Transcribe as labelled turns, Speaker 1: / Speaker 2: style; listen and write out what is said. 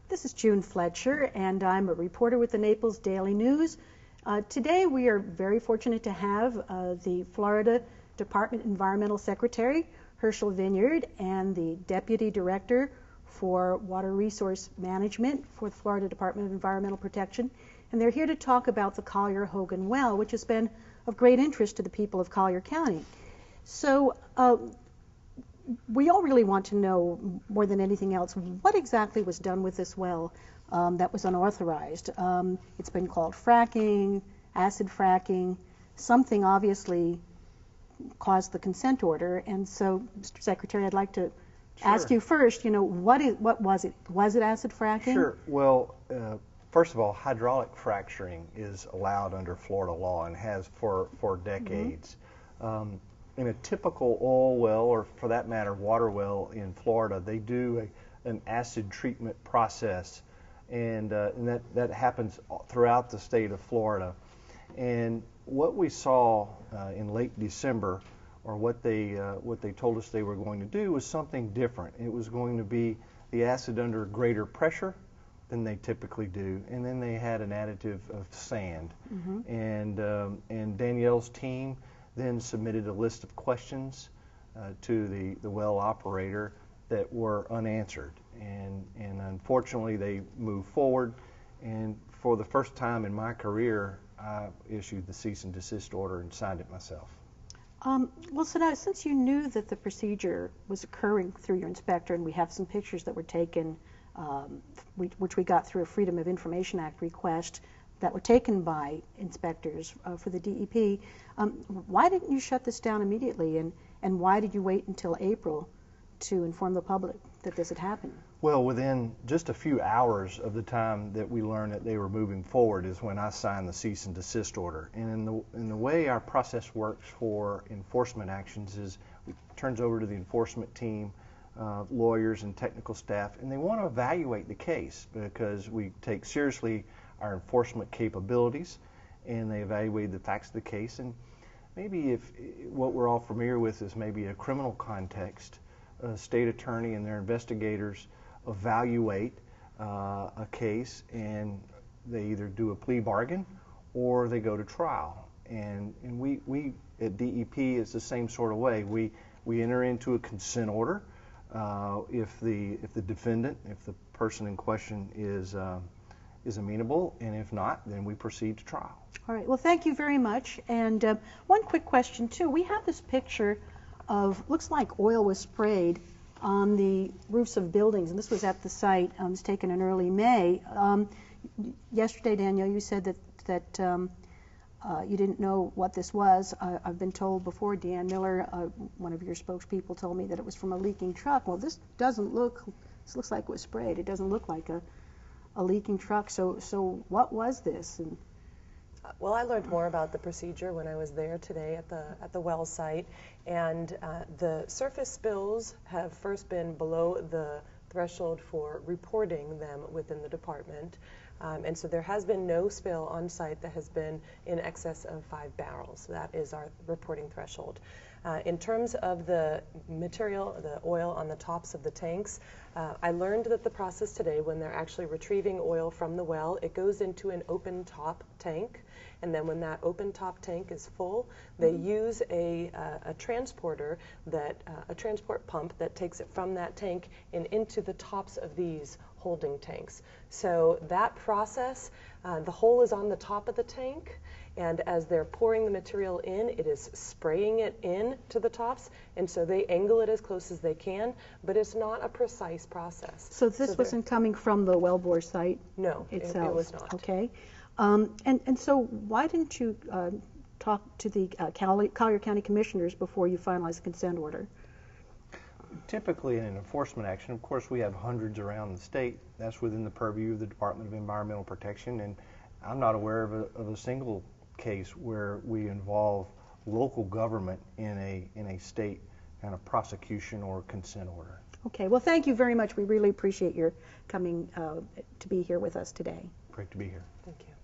Speaker 1: This is June Feltcher, and I'm a reporter with the Naples Daily News. Today we are very fortunate to have the Florida Department Environmental Secretary, Herschel Vineyard, and the Deputy Director for Water Resource Management for the Florida Department of Environmental Protection. And they're here to talk about the Collier Hogan Well, which has been of great interest to the people of Collier County. So we all really want to know, more than anything else, what exactly was done with this well that was unauthorized. It's been called fracking, acid fracking. Something obviously caused the consent order. And so, Mr. Secretary, I'd like to ask you first, what was it? Was it acid fracking?
Speaker 2: Sure. Well, first of all, hydraulic fracturing is allowed under Florida law and has for decades. In a typical oil well, or for that matter, water well in Florida, they do an acid treatment process, and that happens throughout the state of Florida. And what we saw in late December, or what they told us they were going to do, was something different. It was going to be the acid under greater pressure than they typically do, and then they had an additive of sand. And Danielle's team then submitted a list of questions to the well operator that were unanswered, and unfortunately they moved forward, and for the first time in my career I issued the cease and desist order and signed it myself.
Speaker 1: Well, so now, since you knew that the procedure was occurring through your inspector, and we have some pictures that were taken, which we got through a Freedom of Information Act request, that were taken by inspectors for the DEP, why didn't you shut this down immediately, and why did you wait until April to inform the public that this had happened?
Speaker 2: Well, within just a few hours of the time that we learned that they were moving forward is when I signed the cease and desist order. And in the way our process works for enforcement actions is it turns over to the enforcement team, lawyers and technical staff, and they want to evaluate the case because we take seriously our enforcement capabilities, and they evaluate the facts of the case. And maybe if what we're all familiar with is maybe a criminal context, a state attorney and their investigators evaluate a case, and they either do a plea bargain or they go to trial. And we at DEP, it's the same sort of way. We enter into a consent order if the defendant, if the person in question is amenable, and if not, then we proceed to trial.
Speaker 1: All right. Well, thank you very much. And one quick question too. We have this picture of, looks like oil was sprayed on the roofs of buildings, and this was at the site. It was taken in early May. Yesterday, Danielle, you said that you didn't know what this was. I've been told before, Deanne Miller, one of your spokespeople, told me that it was from a leaking truck. Well, this looks like it was sprayed. It doesn't look like a leaking truck. So what was this? And
Speaker 3: well, I learned more about the procedure when I was there today at the well site, and the surface spills have first been below the threshold for reporting them within the department, and so there has been no spill on site that has been in excess of 5 barrels. That is our reporting threshold. In terms of the material, the oil on the tops of the tanks, I learned that the process today, when they're actually retrieving oil from the well, it goes into an open top tank, and then when that open top tank is full, they use a transporter, a transport pump that takes it from that tank and into the tops of these holding tanks. So that process, the hole is on the top of the tank, and as they're pouring the material in, it is spraying it in to the tops, and so they angle it as close as they can, but it's not a precise process.
Speaker 1: So this wasn't coming from the wellbore site?
Speaker 3: No,
Speaker 1: itself.
Speaker 3: It was not.
Speaker 1: Okay. And so why didn't you talk to the Collier County Commissioners before you finalized the consent order?
Speaker 2: Typically in an enforcement action, of course, we have hundreds around the state. That's within the purview of the Department of Environmental Protection, and I'm not aware of a single case where we involve local government in a state kind of prosecution or consent order.
Speaker 1: Okay. Well, thank you very much. We really appreciate your coming to be here with us today.
Speaker 2: Great to be here.
Speaker 3: Thank you.